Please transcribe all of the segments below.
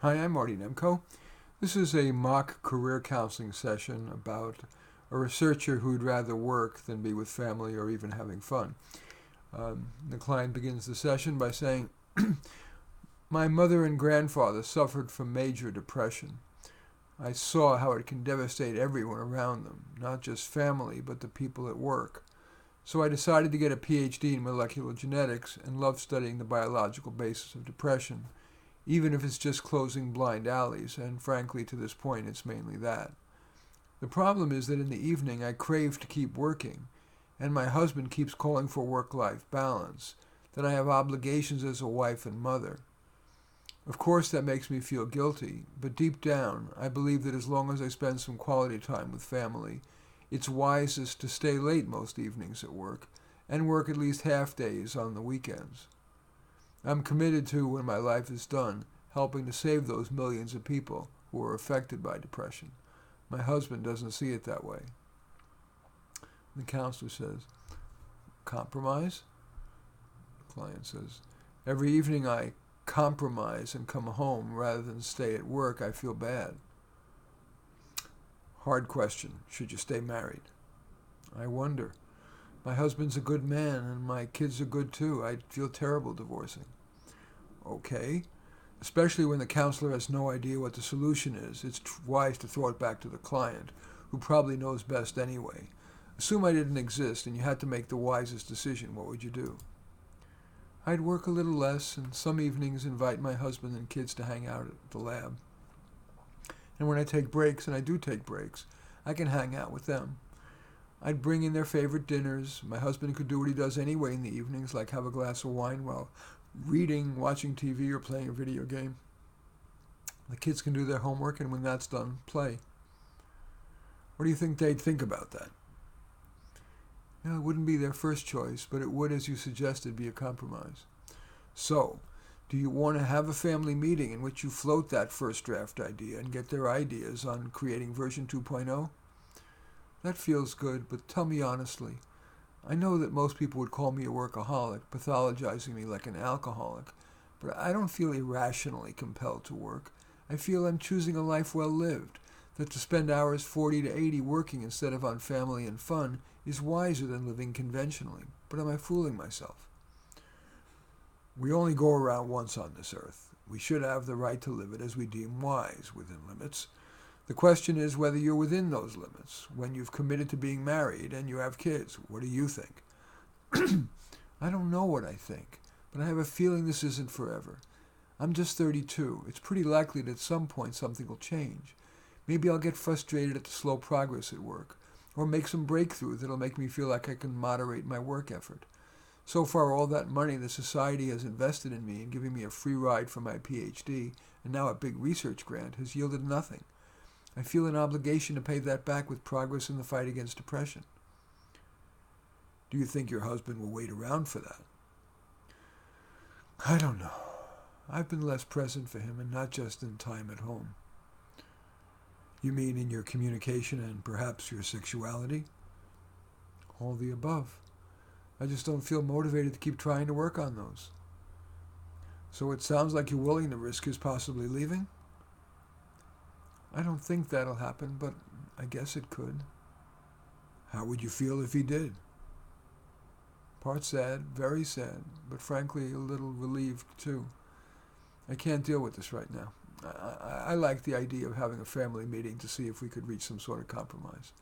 Hi, I'm Marty Nemko. This is a mock career counseling session about a researcher who'd rather work than be with family or even having fun. The client begins the session by saying, "My mother and grandfather suffered from major depression. I saw how it can devastate everyone around them, not just family, but the people at work. So I decided to get a PhD in molecular genetics and love studying the biological basis of depression, even if it's just closing blind alleys, and frankly, to this point, it's mainly that. The problem is that in the evening I crave to keep working, and my husband keeps calling for work-life balance, that I have obligations as a wife and mother. Of course, that makes me feel guilty, but deep down, I believe that as long as I spend some quality time with family, it's wisest to stay late most evenings at work, and work at least half days on the weekends. I'm committed to, when my life is done, helping to save those millions of people who are affected by depression. My husband doesn't see it that way." The counselor says, "Compromise?" The client says, "Every evening I compromise and come home rather than stay at work. I feel bad." "Hard question. Should you stay married?" "I wonder. My husband's a good man, and my kids are good too. I'd feel terrible divorcing." "Okay. Especially when the counselor has no idea what the solution is. It's wise to throw it back to the client, who probably knows best anyway. Assume I didn't exist and you had to make the wisest decision. What would you do?" "I'd work a little less, and some evenings invite my husband and kids to hang out at the lab. And when I take breaks, and I do take breaks, I can hang out with them. I'd bring in their favorite dinners. My husband could do what he does anyway in the evenings, like have a glass of wine while reading, watching TV, or playing a video game. The kids can do their homework, and when that's done, play." "What do you think they'd think about that?" "It wouldn't be their first choice, but it would, as you suggested, be a compromise." "So, do you want to have a family meeting in which you float that first draft idea and get their ideas on creating version 2.0? "That feels good, but tell me honestly. I know that most people would call me a workaholic, pathologizing me like an alcoholic, but I don't feel irrationally compelled to work. I feel I'm choosing a life well lived, that to spend hours 40 to 80 working instead of on family and fun is wiser than living conventionally. But am I fooling myself?" "We only go around once on this earth. We should have the right to live it as we deem wise, within limits. The question is whether you're within those limits, when you've committed to being married and you have kids. What do you think?" "I don't know what I think, but I have a feeling this isn't forever. I'm just 32. It's pretty likely that at some point something will change. Maybe I'll get frustrated at the slow progress at work, or make some breakthrough that'll make me feel like I can moderate my work effort. So far, all that money the society has invested in me and giving me a free ride for my PhD, and now a big research grant, has yielded nothing. I feel an obligation to pay that back with progress in the fight against depression." "Do you think your husband will wait around for that?" "I don't know. I've been less present for him, and not just in time at home." "You mean in your communication and perhaps your sexuality?" "All the above. I just don't feel motivated to keep trying to work on those." "So it sounds like you're willing to risk his possibly leaving?" "I don't think that'll happen, but I guess it could." "How would you feel if he did?" "Part sad, very sad, but frankly a little relieved too. I can't deal with this right now. I like the idea of having a family meeting to see if we could reach some sort of compromise."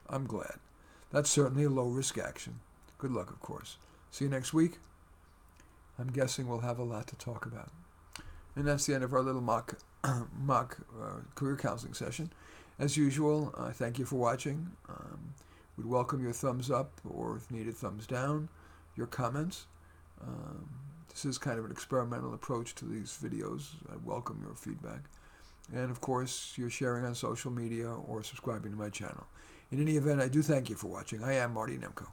"I'm glad. That's certainly a low-risk action. Good luck, of course. See you next week?" "I'm guessing we'll have a lot to talk about." And that's the end of our little mock career counseling session. As usual, thank you for watching. We'd welcome your thumbs up, or if needed, thumbs down, your comments. This is kind of an experimental approach to these videos. I welcome your feedback. And of course, your sharing on social media or subscribing to my channel. In any event, I do thank you for watching. I am Marty Nemko.